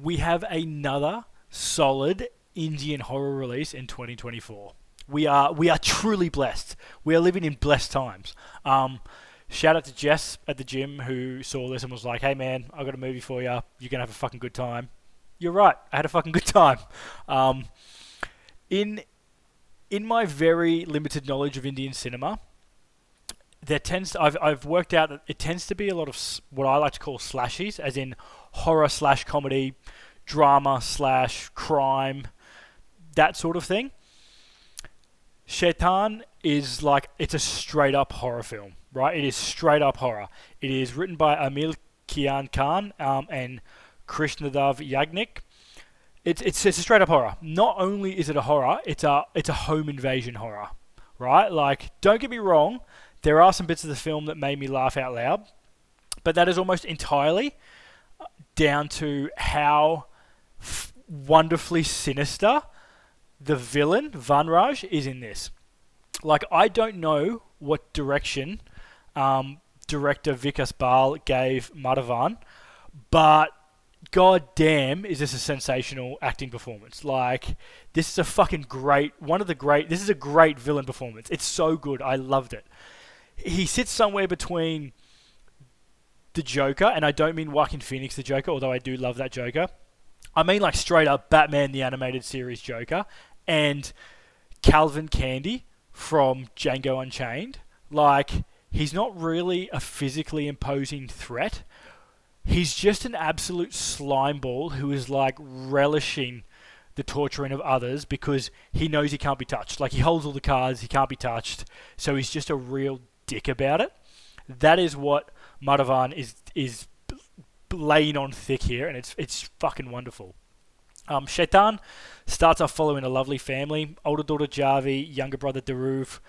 we have another solid Indian horror release in 2024. We are truly blessed. We are living in blessed times. Shout out to Jess at the gym who saw this and was like, "Hey man, I got a movie for you. You're gonna have a fucking good time." You're right. I had a fucking good time. In my very limited knowledge of Indian cinema, I've worked out that it tends to be a lot of what I like to call slashies, as in horror slash comedy, drama slash crime, that sort of thing. Shaitaan is like, it's a straight up horror film, right? It is straight up horror. It is written by Amil Kian Khan and Krishnadav Yagnik. It's a straight up horror. Not only is it a horror, it's a home invasion horror, right? Like, don't get me wrong, there are some bits of the film that made me laugh out loud, but that is almost entirely down to how wonderfully sinister the villain, Vanraj, is in this. Like, I don't know what direction director Vikas Bahl gave Madhavan, but god damn is this a sensational acting performance. Like, this is a fucking this is a great villain performance. It's so good. I loved it. He sits somewhere between the Joker, and I don't mean Joaquin Phoenix the Joker, although I do love that Joker. I mean, like, straight up Batman the Animated Series Joker, and Calvin Candy from Django Unchained. Like, he's not really a physically imposing threat. He's just an absolute slimeball who is, like, relishing the torturing of others because he knows he can't be touched. Like, he holds all the cards, he can't be touched, so he's just a real dick about it. That is what Madhavan is laying on thick here, and it's fucking wonderful. Shaitaan starts off following a lovely family: older daughter Javi, younger brother Dhruv,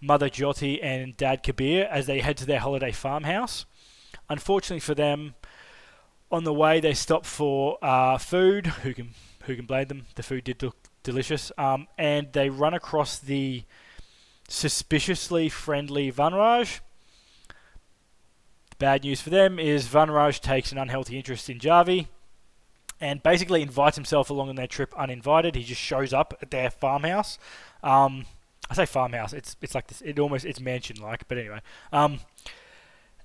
mother Jyoti, and dad Kabir as they head to their holiday farmhouse. Unfortunately for them, on the way they stop for food. Who can blame them? The food did look delicious. And they run across the suspiciously friendly Vanraj. Bad news for them is Vanraj takes an unhealthy interest in Javi and basically invites himself along on their trip uninvited. He just shows up at their farmhouse. I say farmhouse. It's like this. It's mansion-like, but anyway.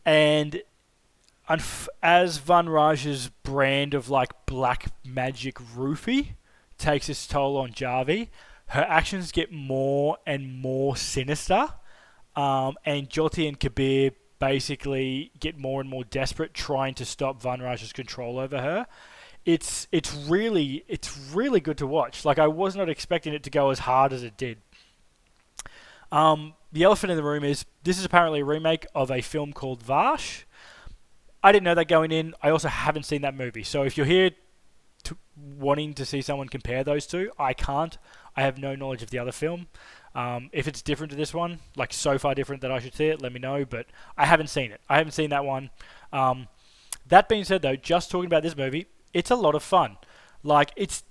And as Vanraj's brand of, like, black magic roofie takes its toll on Javi, her actions get more and more sinister. And Jyoti and Kabir basically get more and more desperate, trying to stop Vanraj's control over her. It's really good to watch. Like, I was not expecting it to go as hard as it did. The elephant in the room is this is apparently a remake of a film called Vash. I didn't know that going in. I also haven't seen that movie. So if you're here wanting to see someone compare those two, I can't. I have no knowledge of the other film. If it's different to this one, like so far different that I should see it, let me know. But I haven't seen it. I haven't seen that one. That being said, though, just talking about this movie, it's a lot of fun. Like, its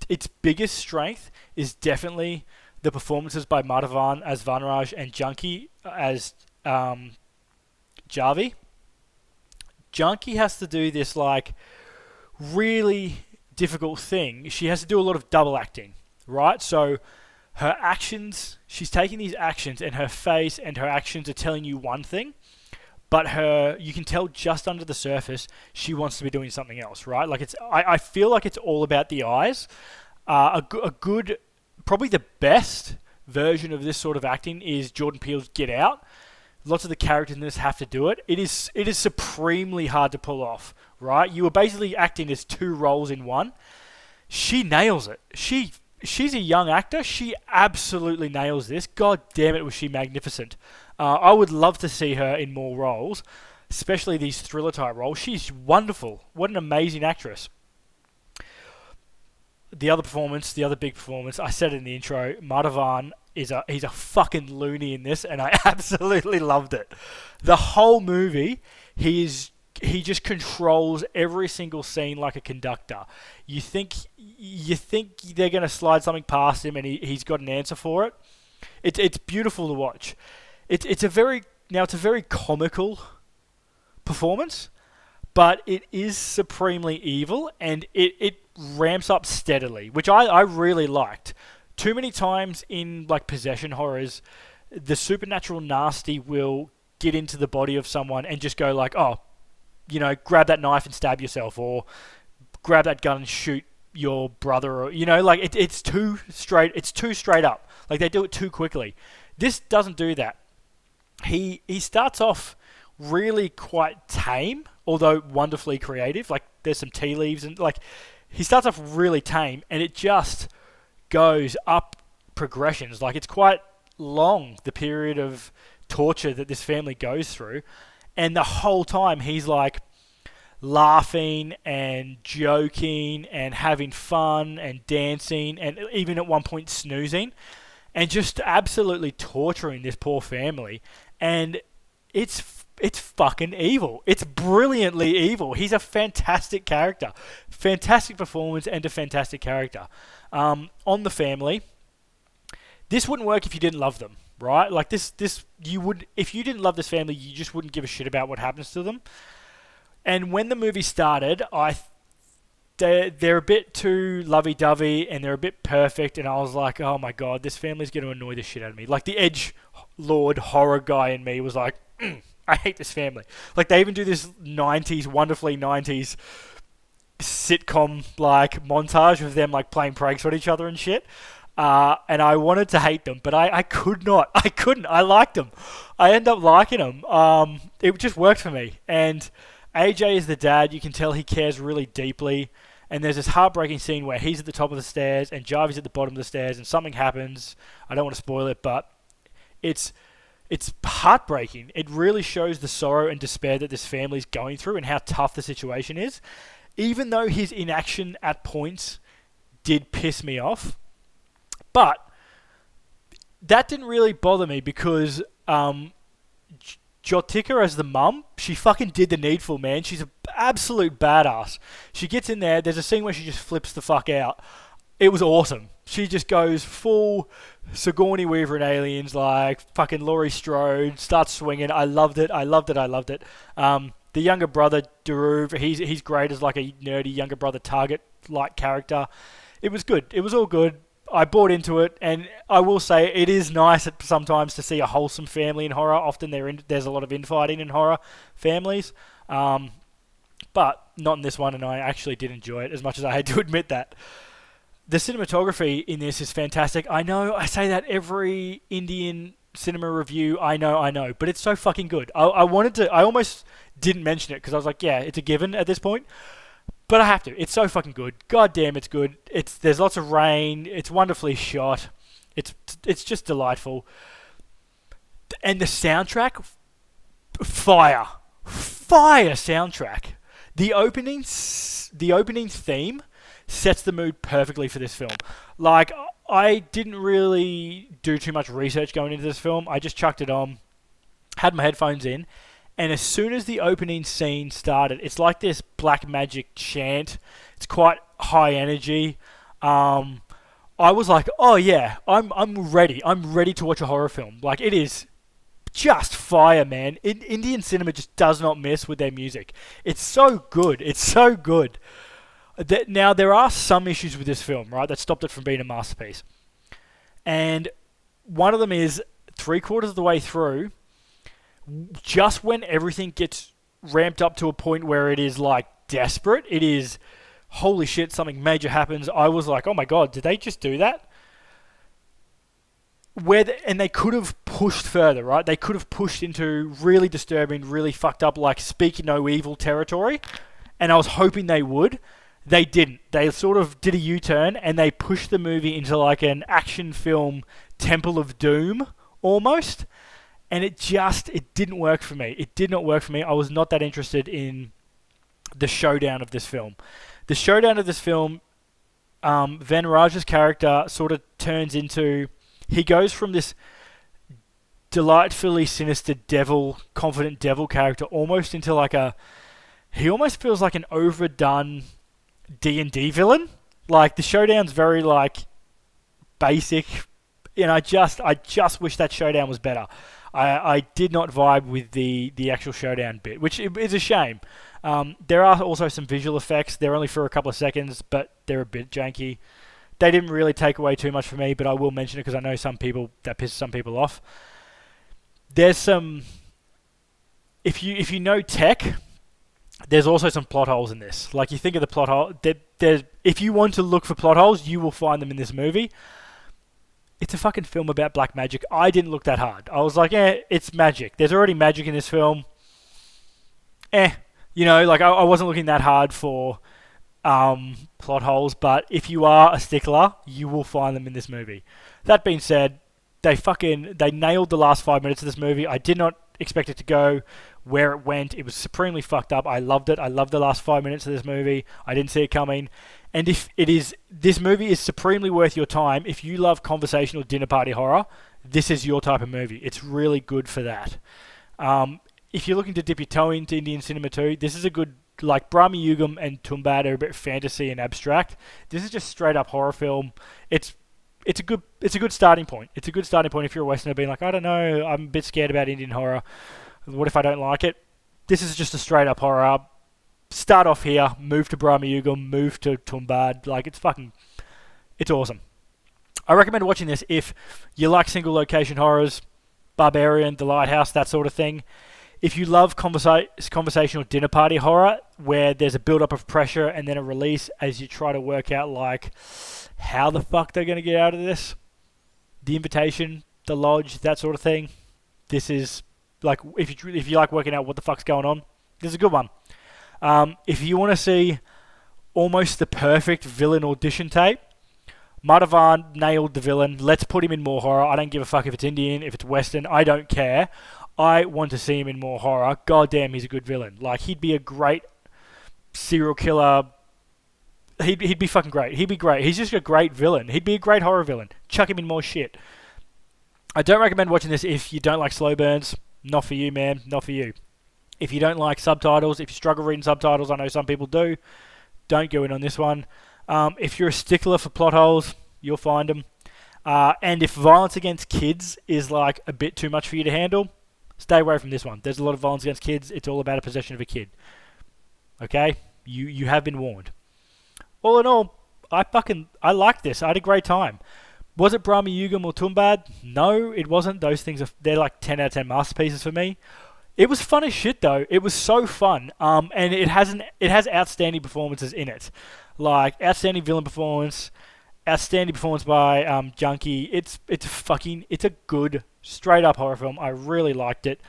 biggest strength is definitely the performances by Madhavan as Vanraj and Janki as Javi. Janki has to do this, like, really difficult thing. She has to do a lot of double acting, right? So her actions, she's taking these actions, and her face and her actions are telling you one thing, but you can tell just under the surface she wants to be doing something else, right? Like, I feel like it's all about the eyes. A good, probably the best version of this sort of acting is Jordan Peele's Get Out. Lots of the characters in this have to do it. It is supremely hard to pull off, right? You are basically acting as two roles in one. She nails it. She's a young actor. She absolutely nails this. God damn it, was she magnificent. I would love to see her in more roles, especially these thriller-type roles. She's wonderful. What an amazing actress. The other big performance, I said in the intro, Madhavan he's a fucking loony in this, and I absolutely loved it. The whole movie, he just controls every single scene like a conductor. You think they're going to slide something past him, and he's got an answer for it. It's beautiful to watch. It's a very comical performance, but it is supremely evil, and it ramps up steadily, which I really liked. Too many times in like possession horrors, the supernatural nasty will get into the body of someone and just go like, oh, grab that knife and stab yourself, or grab that gun and shoot your brother, or like it's too straight. It's too straight up. Like they do it too quickly. This doesn't do that. He starts off really quite tame, although wonderfully creative. Like there's some tea leaves and like he starts off really tame, and it just goes up progressions. Like it's quite long, the period of torture that this family goes through, and the whole time he's like laughing and joking and having fun and dancing and even at one point snoozing and just absolutely torturing this poor family. And it's fucking evil. It's brilliantly evil. He's a fantastic character, fantastic performance, and a fantastic character. On the family, this wouldn't work if you didn't love them, right? Like this you would, if you didn't love this family, you just wouldn't give a shit about what happens to them. And when the movie started, they're a bit too lovey-dovey and they're a bit perfect, and I was like, oh my god, this family's going to annoy the shit out of me. Like the edge lord horror guy in me was like, I hate this family. Like they even do this wonderfully 90s sitcom like montage of them like playing pranks on each other and shit. And I wanted to hate them, but I could not. I couldn't. I liked them. I ended up liking them. It just worked for me. And AJ is the dad. You can tell he cares really deeply. And there's this heartbreaking scene where he's at the top of the stairs and Jarvis at the bottom of the stairs, and something happens. I don't want to spoil it, but it's heartbreaking. It really shows the sorrow and despair that this family's going through and how tough the situation is. Even though his inaction at points did piss me off, but that didn't really bother me because Jyothika as the mum, she fucking did the needful, man. She's an absolute badass. She gets in there. There's a scene where she just flips the fuck out. It was awesome. She just goes full Sigourney Weaver and Aliens, like fucking Laurie Strode, starts swinging. I loved it. The younger brother, Daruv, he's great as like a nerdy younger brother Target-like character. It was good. It was all good. I bought into it, and I will say it is nice sometimes to see a wholesome family in horror. Often there's a lot of infighting in horror families, but not in this one, and I actually did enjoy it as much as I had to admit that. The cinematography in this is fantastic. I know I say that every Indian cinema review, I know, but it's so fucking good. I almost didn't mention it because I was like, yeah, it's a given at this point. But I have to. It's so fucking good. God damn, it's good. There's lots of rain. It's wonderfully shot. It's just delightful. And the soundtrack, fire soundtrack. The opening theme sets the mood perfectly for this film. Like, I didn't really do too much research going into this film. I just chucked it on, had my headphones in, and as soon as the opening scene started, it's like this black magic chant. It's quite high energy. I was like, oh yeah, I'm ready. I'm ready to watch a horror film. Like, it is just fire, man. Indian cinema just does not miss with their music. It's so good. It's so good. Now, there are some issues with this film, right, that stopped it from being a masterpiece. And one of them is 3/4 of the way through, just when everything gets ramped up to a point where it is like desperate, it is, holy shit, something major happens. I was like, oh my god, did they just do that? And they could have pushed further, right? They could have pushed into really disturbing, really fucked up, like Speak No Evil territory. And I was hoping they would. They didn't. They sort of did a U-turn and they pushed the movie into like an action film Temple of Doom almost. And it didn't work for me. It did not work for me. I was not that interested in the showdown of this film. The showdown of this film, Van Raj's character sort of turns into... He goes from this delightfully sinister confident devil character almost into like he almost feels like an overdone D&D villain. Like, the showdown's very like basic, and I just wish that showdown was better. I did not vibe with the actual showdown bit, which is a shame. There are also some visual effects. They're only for a couple of seconds, but they're a bit janky. They didn't really take away too much for me, but I will mention it because I know that pisses some people off. There's some... If you know tech, there's also some plot holes in this. Like, you think of the plot hole... If you want to look for plot holes, you will find them in this movie. It's a fucking film about black magic. I didn't look that hard. I was like, it's magic. There's already magic in this film. You know, like, I wasn't looking that hard for plot holes, but if you are a stickler, you will find them in this movie. That being said, they nailed the last 5 minutes of this movie. I did not expect it to go where it went. It was supremely fucked up. I loved it. I loved the last 5 minutes of this movie. I didn't see it coming. And this movie is supremely worth your time. If you love conversational dinner party horror, this is your type of movie. It's really good for that. If you're looking to dip your toe into Indian cinema too, this is a good... Like, Brahmi Yugam and Tumbad are a bit fantasy and abstract. This is just straight up horror film. It's a good starting point. It's a good starting point if you're a Westerner being like, I don't know, I'm a bit scared about Indian horror. What if I don't like it? This is just a straight up horror. Start off here, move to Brahmi Yugam, move to Tumbad. Like, it's awesome. I recommend watching this if you like single location horrors, Barbarian, The Lighthouse, that sort of thing. If you love conversational dinner party horror, where there's a build-up of pressure and then a release as you try to work out, like, how the fuck they're going to get out of this, The Invitation, The Lodge, that sort of thing, this is, like, if you like working out what the fuck's going on, this is a good one. If you want to see almost the perfect villain audition tape, Madhavan nailed the villain. Let's put him in more horror. I don't give a fuck if it's Indian, if it's Western. I don't care. I want to see him in more horror. God damn, he's a good villain. Like, he'd be a great serial killer. He'd be fucking great. He'd be great. He's just a great villain. He'd be a great horror villain. Chuck him in more shit. I don't recommend watching this if you don't like slow burns. Not for you, man. Not for you. If you don't like subtitles, if you struggle reading subtitles, I know some people do, don't go in on this one. If you're a stickler for plot holes, you'll find them. And if violence against kids is like a bit too much for you to handle, stay away from this one. There's a lot of violence against kids. It's all about a possession of a kid. Okay? You have been warned. All in all, I liked this. I had a great time. Was it Brahmi Yugam or Tumbad? No, it wasn't. Those things they're like 10 out of 10 masterpieces for me. It was fun as shit though. It was so fun. And it has outstanding performances in it. Like, outstanding villain performance, outstanding performance by Janki. It's a good straight up horror film. I really liked it.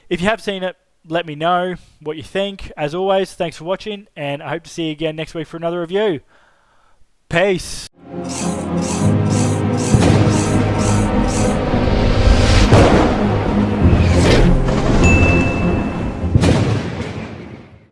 If you have seen it, let me know what you think. As always, thanks for watching, and I hope to see you again next week for another review. Peace.